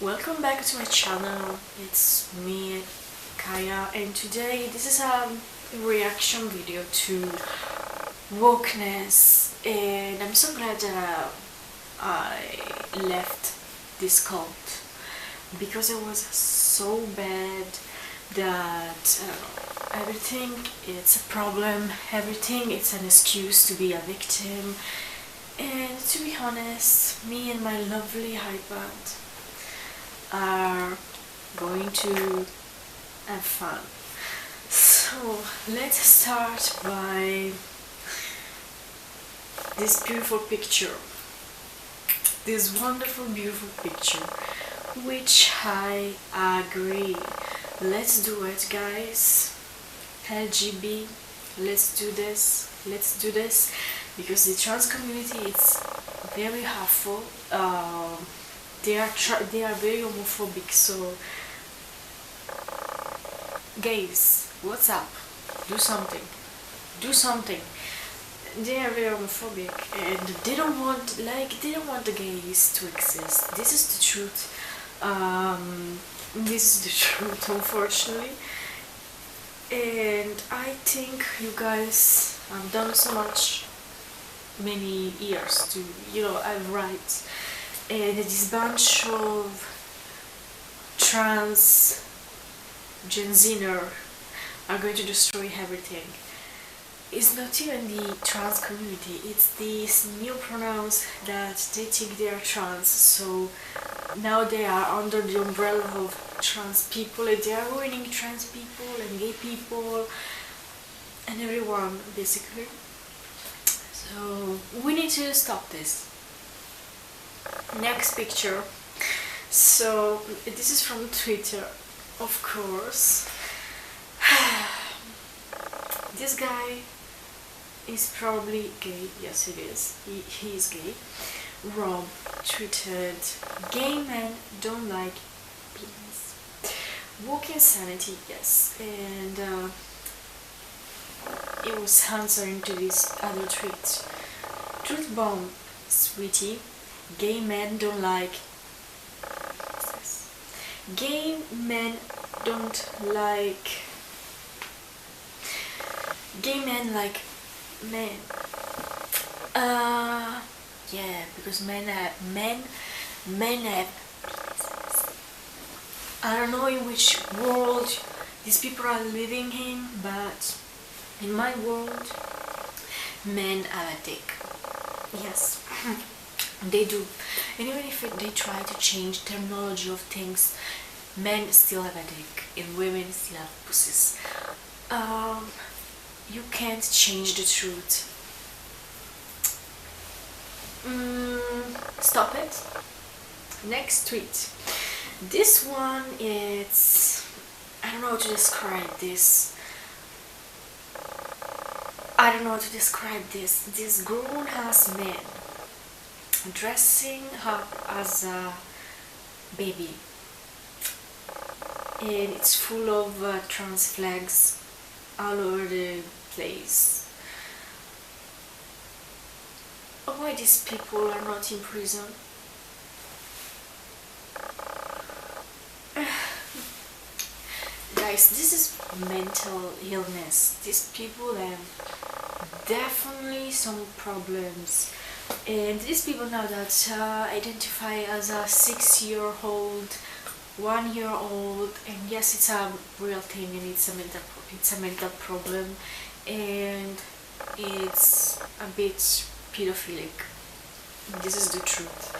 Welcome back to my channel. It's me, Kaya, and today this is a reaction video to wokeness, and I'm so glad that I left this cult because it was so bad that everything it's a problem, everything it's an excuse to be a victim. And to be honest, me and my lovely iPad are going to have fun. So let's start by this beautiful picture, this wonderful beautiful picture, which I agree. Let's do it, guys. LGB, let's do this, because the trans community it's very harmful. They are very homophobic. So gays, what's up? Do something. They are very homophobic, and they don't want the gays to exist. This is the truth. This is the truth, unfortunately. And I think you guys have done so many years to have rights, and this bunch of trans Gen Zer are going to destroy everything. It's not even the trans community, it's these new pronouns that they think they are trans, so now they are under the umbrella of trans people, and they are ruining trans people and gay people and everyone, basically. So we need to stop this. Next picture. So this is from Twitter, of course. This guy is probably gay. Yes, it is. He is gay. Rob tweeted, "Gay men don't like penis." Woke insanity, yes. And it was answering to this other tweet. Truth bomb, sweetie. Gay men don't like. Gay men don't like. Gay men like men. Yeah, because men have penises. I don't know in which world these people are living in, but in my world, men have a dick. Yes, they do. And even if they try to change terminology of things, men still have a dick and women still have pussies. You can't change the truth. Stop it. Next tweet. This one it's, I don't know how to describe this. This grown-ass man dressing up as a baby, and it's full of trans flags all over the place. Why these people are not in prison? Guys, this is mental illness. These people have definitely some problems, and these people now that identify as a 6-year-old, 1-year-old, and yes, it's a real thing, and it's a mental problem, and it's a bit pedophilic. This is the truth.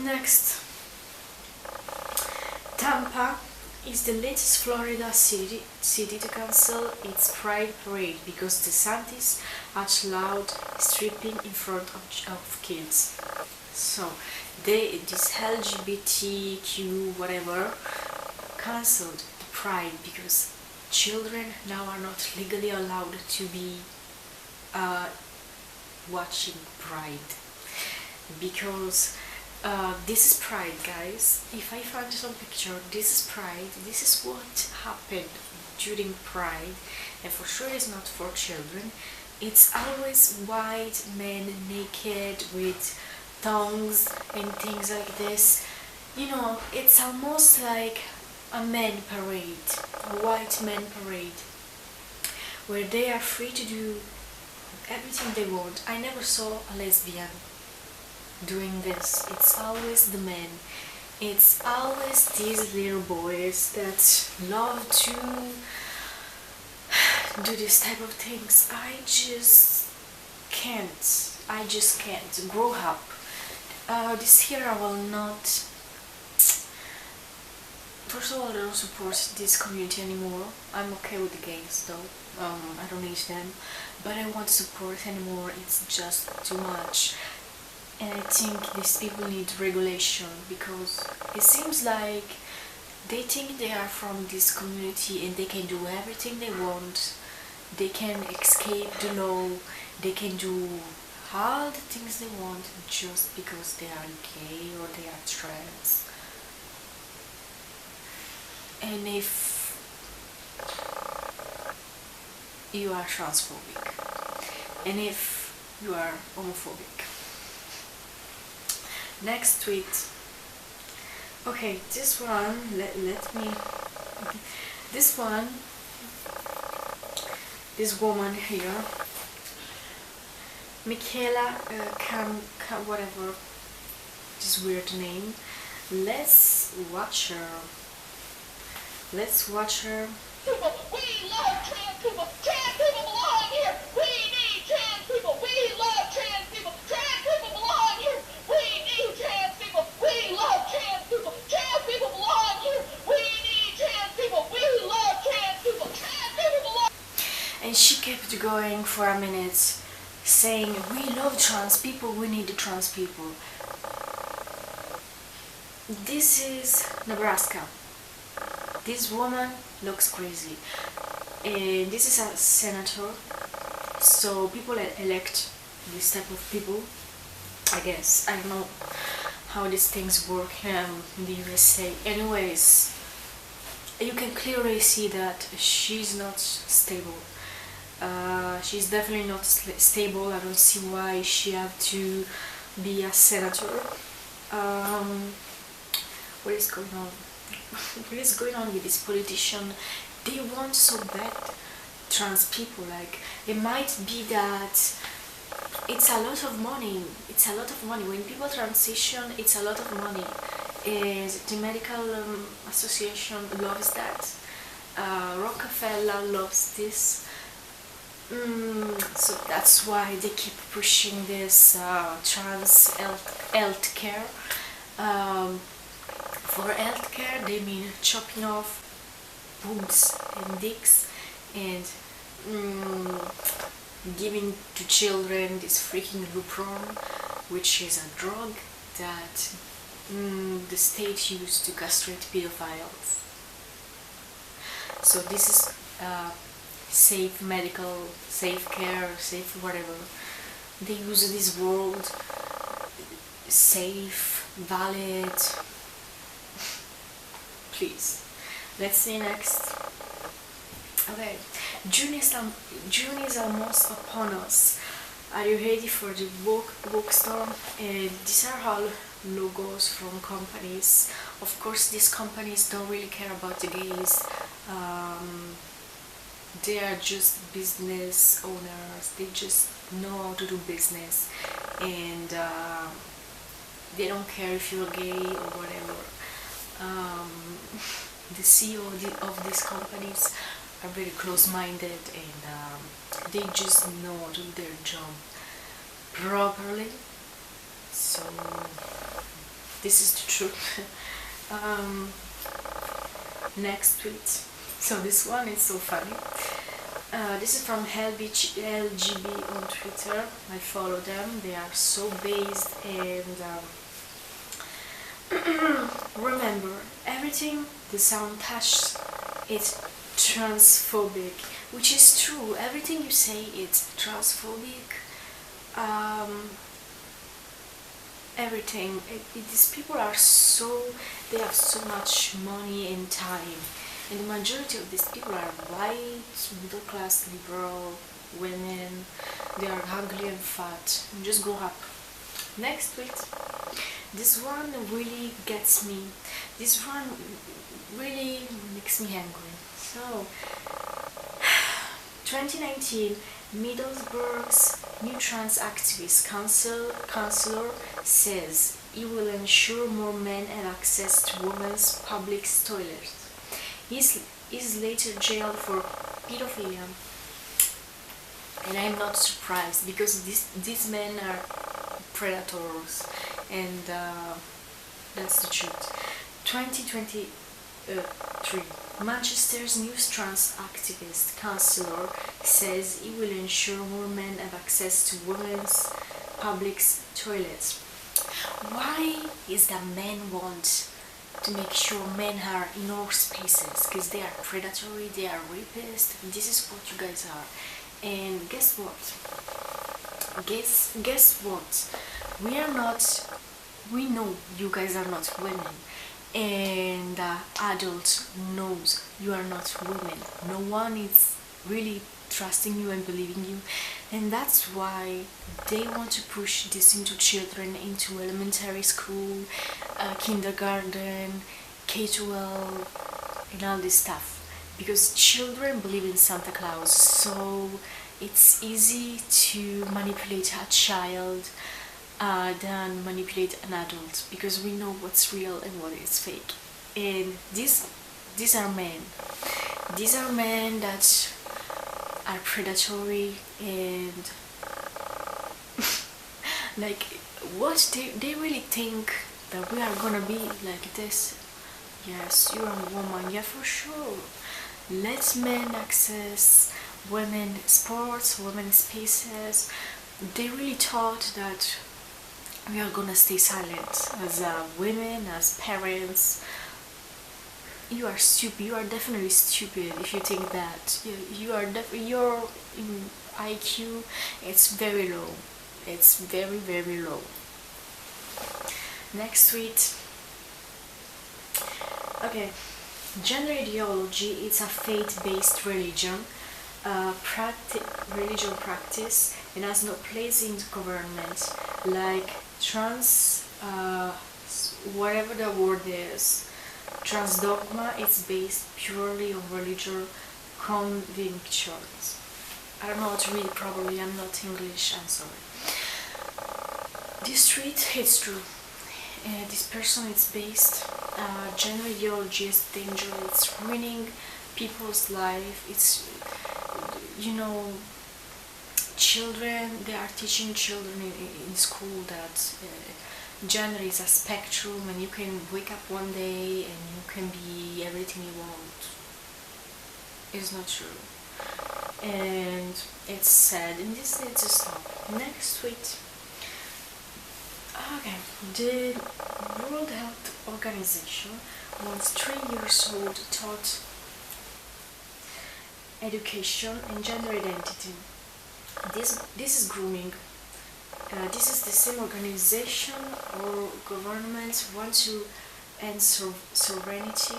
Next. Tampa is the latest Florida city to cancel its Pride Parade because DeSantis outlawed stripping in front of kids. So this LGBTQ whatever cancelled the Pride because children now are not legally allowed to be watching Pride, because this is Pride, guys. If I find some picture, this is Pride. This is what happened during Pride, and for sure it's not for children. It's always white men naked with tongues and things like this. You know, it's almost like a men parade, a white men parade, where they are free to do everything they want. I never saw a lesbian doing this. It's always the men. It's always these little boys that love to do this type of things. I just can't. I just can't. Grow up. This year I will not. First of all, I don't support this community anymore. I'm okay with the gays though. I don't need them, but I won't support anymore. It's just too much, and I think these people need regulation, because it seems like they think they are from this community and they can do everything they want. They can escape the law. They can do all the things they want just because they are gay or they are trans. And if you are transphobic, and if you are homophobic. Next tweet. Okay, this one, let me, this one, this woman here, Michaela, whatever, this weird name, let's watch her. Let's watch her. We love trans people. Trans people belong here. We need trans people. We love trans people. Trans people belong here. We need trans people. We love trans people. Trans people belong here. We need trans people. We love trans people. Trans people belong. And she kept going for a minute, saying, "We love trans people. We need the trans people." This is Nebraska. This woman looks crazy, and this is a senator, so people elect this type of people, I guess. I don't know how these things work in the USA. Anyways, you can clearly see that she's not stable. She's definitely not stable. I don't see why she have to be a senator. What is going on? What is going on with this politician? They want so bad trans people. Like, it might be that it's a lot of money. It's a lot of money. When people transition, it's a lot of money. And the medical association loves that. Rockefeller loves this. So that's why they keep pushing this trans health care. For healthcare, they mean chopping off boobs and dicks and giving to children this freaking Lupron, which is a drug that the state used to castrate pedophiles. So this is safe medical, safe care, safe whatever. They use this word, safe, valid. Please. Let's see next. Okay, June is almost upon us. Are you ready for the woke storm? These are all logos from companies. Of course, these companies don't really care about the gays. They are just business owners. They just know how to do business, and they don't care if you're gay or whatever. The CEO of these companies are very close-minded, and they just know how to do their job properly. So this is the truth. Next tweet. So this one is so funny. This is from LGB on Twitter. I follow them. They are so based, and remember, everything the sound touches is transphobic, which is true. Everything you say is transphobic. Everything. These people are they have so much money and time, and the majority of these people are white, middle class, liberal women. They are ugly and fat. Just grow up. Next tweet. This one really gets me. This one really makes me angry. So, 2019, Middlesbrough's new trans activist councillor says he will ensure more men have access to women's public toilets. He's later jailed for pedophilia. And I'm not surprised because these men are predators, and that's the truth. 2023, Manchester's new trans activist councillor says he will ensure more men have access to women's public toilets. Why is that men want to make sure men are in our spaces? Because they are predatory, they are rapists. This is what you guys are. And guess what? Guess what? We know you guys are not women, and adults knows you are not women. No one is really trusting you and believing you, and that's why they want to push this into children, into elementary school, kindergarten, K-12, and all this stuff, because children believe in Santa Claus, so it's easy to manipulate a child than manipulate an adult, because we know what's real and what is fake. And these are men. These are men that are predatory, and like, what they really think that we are gonna be like this. Yes, you're a woman, yeah, for sure. Let men access women sports, women spaces. They really thought that we are gonna stay silent as women, as parents. You are stupid. You are definitely stupid if you think that. Your IQ, it's very low. It's very, very low. Next tweet. Okay, gender ideology is a faith-based religion, religion practice, and has no place in government. Like trans, whatever the word is, trans dogma is based purely on religious convictions. I don't know how to read it properly. I'm not English. I'm sorry. This tweet is true. This person is based. Gender ideology is dangerous. It's ruining people's life. It's, children. They are teaching children in school that gender is a spectrum, and you can wake up one day and you can be everything you want. It's not true, and it's sad. And this needs to stop. Next tweet. Okay, the World Health Organization wants 3-year-old taught education and gender identity. This is grooming. This is the same organization or government want to end sovereignty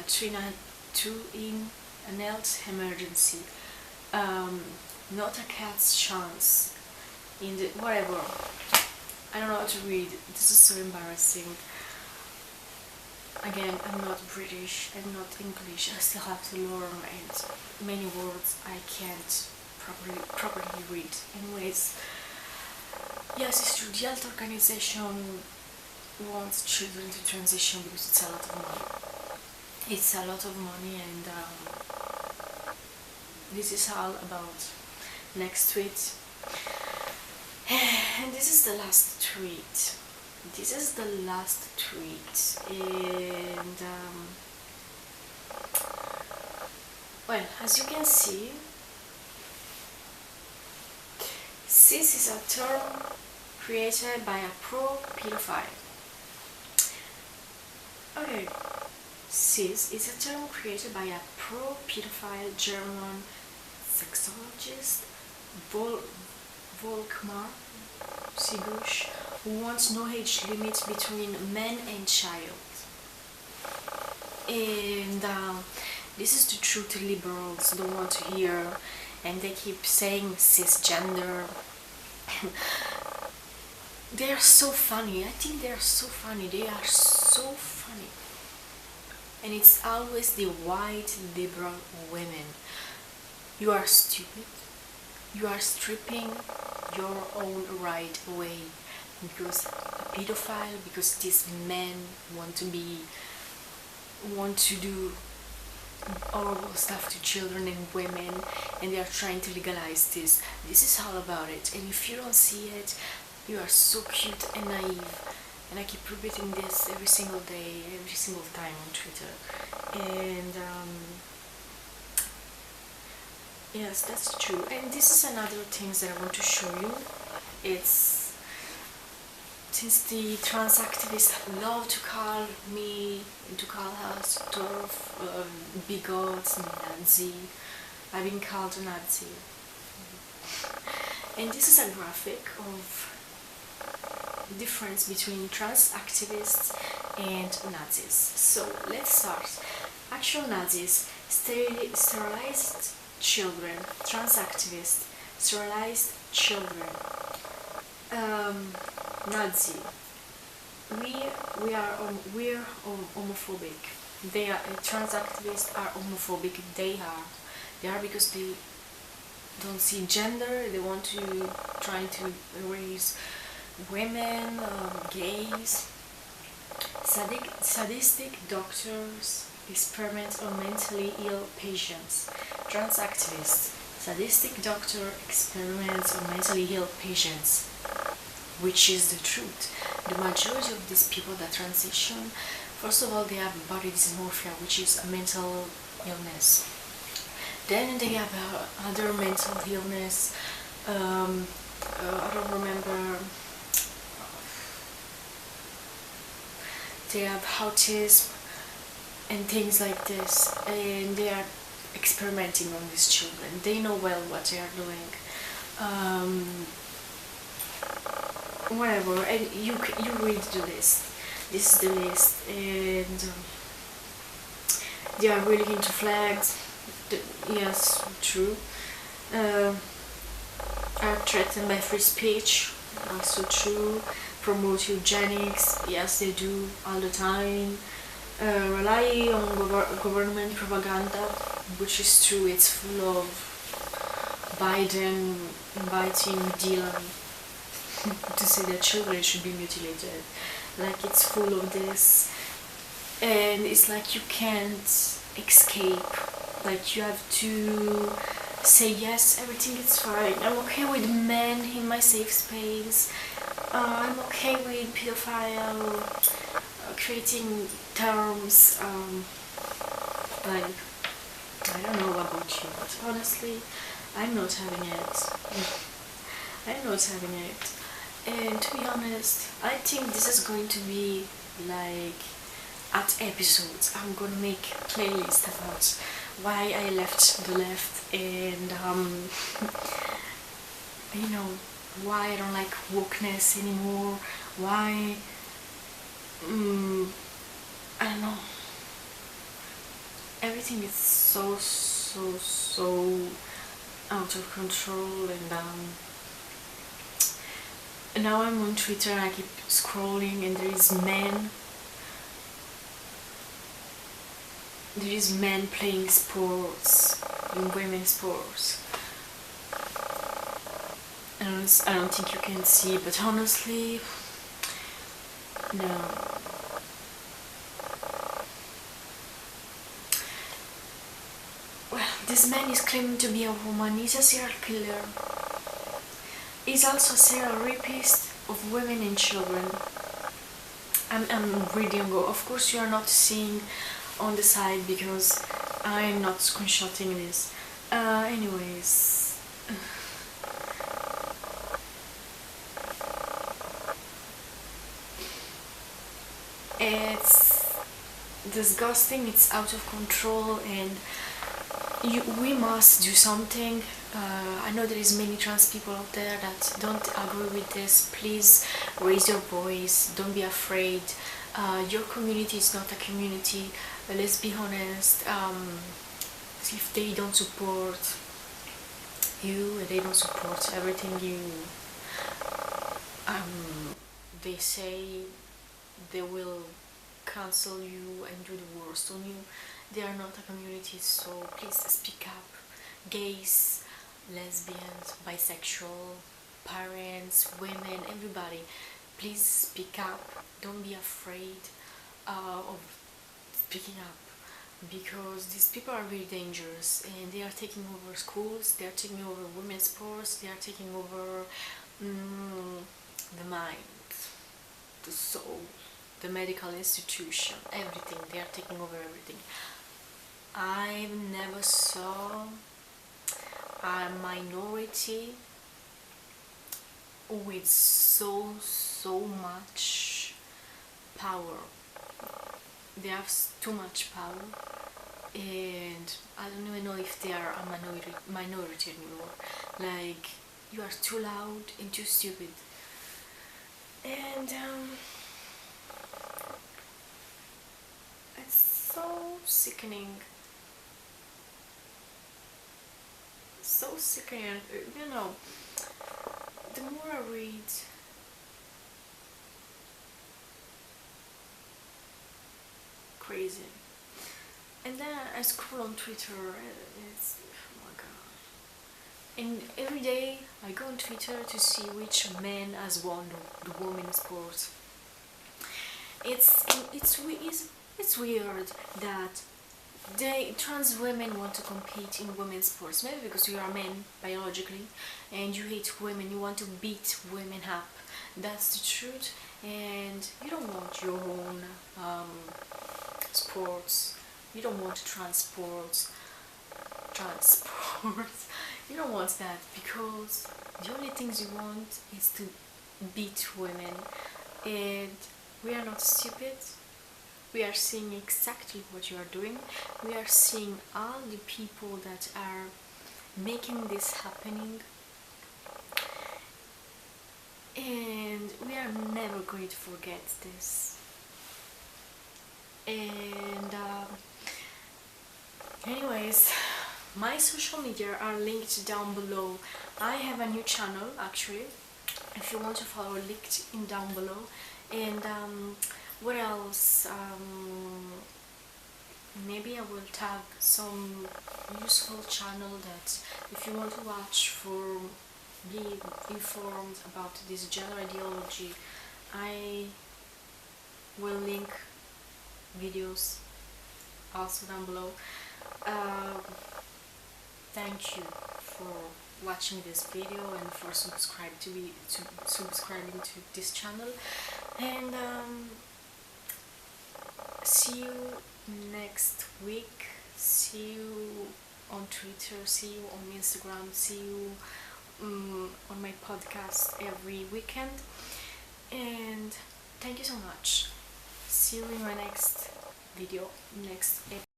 to in an health emergency. Not a cat's chance in the whatever. I don't know how to read. This is so embarrassing. Again, I'm not British, I'm not English. I still have to learn, and many words I can't properly read. Anyways, yes, it's true. The health organization wants children to transition because it's a lot of money. It's a lot of money, and this is all about. Next tweet. And this is the last tweet. And well, as you can see, cis is a term created by a pro-pedophile. Okay, cis is a term created by a pro-pedophile German sexologist, Volkmar Sigusch, who wants no age limit between men and child. And this is the truth liberals don't want to hear, and they keep saying cisgender. they are so funny. I think they are so funny. They are so funny. And it's always the white liberal women. You are stupid. You are stripping your own right away because a pedophile, because these men want to do horrible stuff to children and women, and they are trying to legalize this. This is all about it. And if you don't see it, you are so cute and naive. And I keep repeating this every single day, every single time on Twitter. And yes, that's true. And this is another thing that I want to show you. It's since the trans activists love to call me, to call us turf, bigots, Nazi. I've been called a Nazi. And this is a graphic of difference between trans activists and Nazis. So let's start. Actual Nazis sterilized children. Trans activists sterilized children. Nazi. We're homophobic. They are trans activists are homophobic. They are because they don't see gender. They want to try to erase women, gays. Sadistic doctors experiment on mentally ill patients. Trans activists. Sadistic doctor experiments on mentally ill patients. Which is the truth. The majority of these people that transition, first of all, they have body dysmorphia, which is a mental illness. Then they have other mental illness. I don't remember. They have autism and things like this, and they are experimenting on these children. They know well what they are doing. Whatever, and you read the list. This is the list, and they are really into flags. Yes, true. Are threatened by free speech. Also true. Promote eugenics. Yes, they do all the time. Rely on government propaganda, which is true. It's full of Biden inviting Dylan to say that children should be mutilated. Like, it's full of this, and it's like you can't escape. Like, you have to say yes, everything is fine. I'm okay with men in my safe space. I'm okay with pedophile, creating terms. Like, I don't know about you, but honestly, I'm not having it. I'm not having it. And to be honest, I think this is going to be like at episodes. I'm gonna make a playlist about why I left the left, and you know, why I don't like wokeness anymore, why I don't know, everything is so out of control. And now I'm on Twitter and I keep scrolling, and there is men playing sports, in women's sports. I don't think you can see, but honestly, no. Well, this man is claiming to be a woman. He's a serial killer. He's also a serial rapist of women and children. I'm reading. Of course, you are not seeing on the side because I'm not screenshotting this. Anyways. It's disgusting, it's out of control, and we must do something. I know there is many trans people out there that don't agree with this. Please raise your voice, don't be afraid. Your community is not a community. Let's be honest. If they don't support you, they don't support everything you they say they will cancel you and do the worst on you. They are not a community, so please speak up. Gays, lesbians, bisexual, parents, women, everybody, please speak up. Don't be afraid of speaking up, because these people are very dangerous and they are taking over schools, they are taking over women's sports, they are taking over the mind, the soul, the medical institution, everything. They are taking over everything. I never saw a minority with so much power. They have too much power, and I don't even know if they are a minority anymore. Like, you are too loud and too stupid. And it's so sickening. So sickening. You know, the more I read, crazy. And then I scroll on Twitter, and it's, oh my god. And every day I go on Twitter to see which man has won the women's sport. It's weird that trans women want to compete in women's sports. Maybe because you are men biologically and you hate women, you want to beat women up. That's the truth. And you don't want your own sports. You don't want transports. You don't want that, because the only things you want is to beat women. And we are not stupid. We are seeing exactly what you are doing. We are seeing all the people that are making this happening, and we are never going to forget this. And anyways, my social media are linked down below. I have a new channel, actually, if you want to follow, linked in down below. And what else? Maybe I will tag some useful channel that if you want to watch for be informed about this gender ideology, I will link videos also down below. Thank you for watching this video and for subscribing to this channel, and see you next week. See you on Twitter, see you on Instagram, see you on my podcast every weekend. And thank you so much. See you in my next video, next episode.